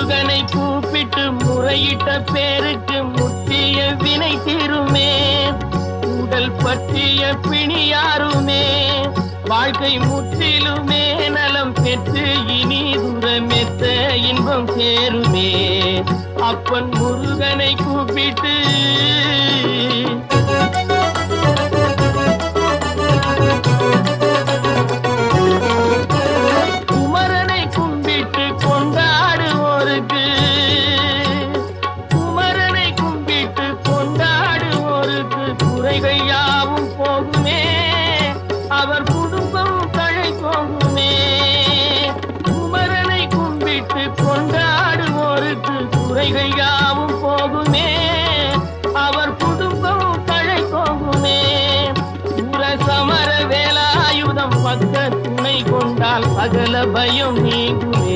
முருகனை கூப்பிட்டு முறையிட்ட பேருக்கு முற்றிய வினை தீருமே. உடல் பற்றிய பிணியாருமே வாழ்க்கை முற்றிலுமே நலம் பெற்று இனி தூரமெத்த இன்பம் சேருமே. அப்பன் முருகனை கூப்பிட்டு குமரனை கும்பிட்டு கொண்டாடுவோருக்கு குமரனை கும்பிட்டு கொண்டாடுவோருக்கு குறைகள் யாவும் போகுமே. அவர் குடும்பம் தழை போகுமே. குமரனை கும்பிட்டு கொண்டாடுவோருக்கு குறைகள் யாவும் போகுமே. அவர் குடும்பம் தழை போகுமே. சமர வேலாயுதம் பக்க துணை கொண்டால் சகல பயம் நீங்குமே.